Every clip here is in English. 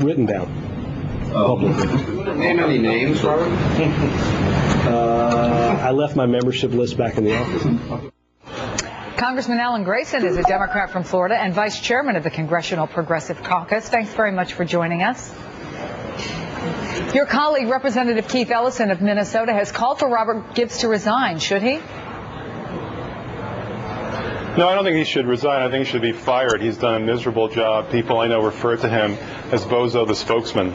written down publicly. Name any names, Robert? I left my membership list back in the office. Congressman Alan Grayson is a Democrat from Florida and vice chairman of the Congressional Progressive Caucus. Thanks very much for joining us. Your colleague, Representative Keith Ellison of Minnesota, has called for Robert Gibbs to resign. Should he? No, I don't think he should resign. I think he should be fired. He's done a miserable job. People I know refer to him as Bozo the spokesman.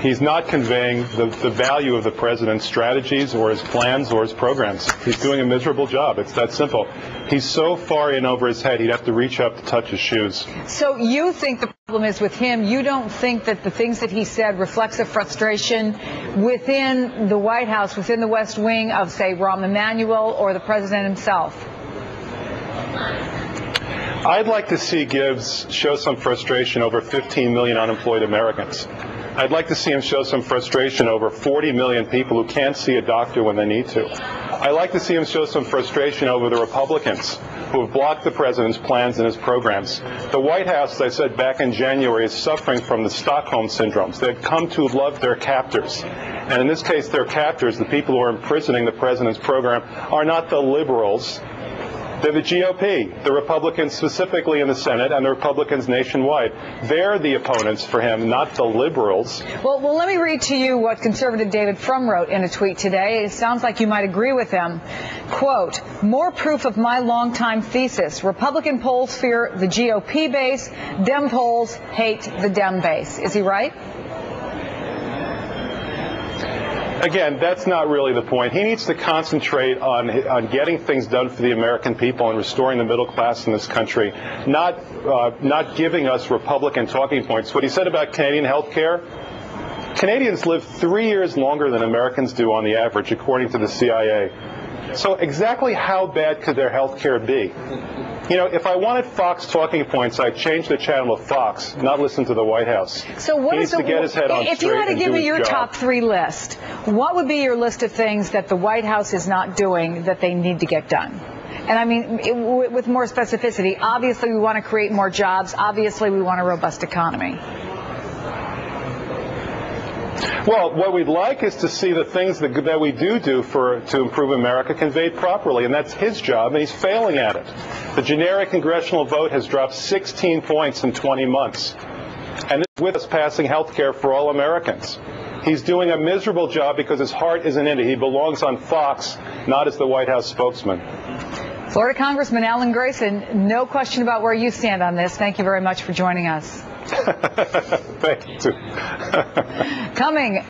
He's not conveying the value of the president's strategies or his plans or his programs. He's doing a miserable job. It's that simple. He's so far in over his head, he'd have to reach up to touch his shoes. So you think the problem is with him? You don't think that the things that he said reflects a frustration within the White House, within the West Wing of, say, Rahm Emanuel or the president himself? I'd like to see Gibbs show some frustration over 15 million unemployed Americans. I'd like to see him show some frustration over 40 million people who can't see a doctor when they need to. I'd like to see him show some frustration over the Republicans who have blocked the president's plans and his programs. The White House, as I said back in January, is suffering from the Stockholm syndromes. They've come to love their captors. And in this case, their captors, the people who are imprisoning the president's program, are not the liberals. They're the GOP, the Republicans specifically in the Senate, and the Republicans nationwide. They're the opponents for him, not the liberals. Well, let me read to you what conservative David Frum wrote in a tweet today. It sounds like you might agree with him. Quote, more proof of my longtime thesis. Republican polls fear the GOP base. Dem polls hate the Dem base. Is he right? Again, that's not really the point. He needs to concentrate on getting things done for the American people and restoring the middle class in this country, not giving us Republican talking points. What he said about Canadian health care, Canadians live 3 years longer than Americans do on the average, according to the CIA. So exactly how bad could their health care be? You know, if I wanted Fox talking points, I'd change the channel to Fox, not listen to the White House. So what he needs to get his head on straight. If you had to give me your top 3 list, what would be your list of things that the White House is not doing that they need to get done? And I mean, with more specificity, obviously we want to create more jobs. Obviously we want a robust economy. Well, what we'd like is to see the things that we do to improve America conveyed properly, and that's his job, and he's failing at it. The generic congressional vote has dropped 16 points in 20 months, and with us passing health care for all Americans. He's doing a miserable job because his heart isn't in it. He belongs on Fox, not as the White House spokesman. Florida Congressman Alan Grayson, no question about where you stand on this. Thank you very much for joining us. Thank you. Coming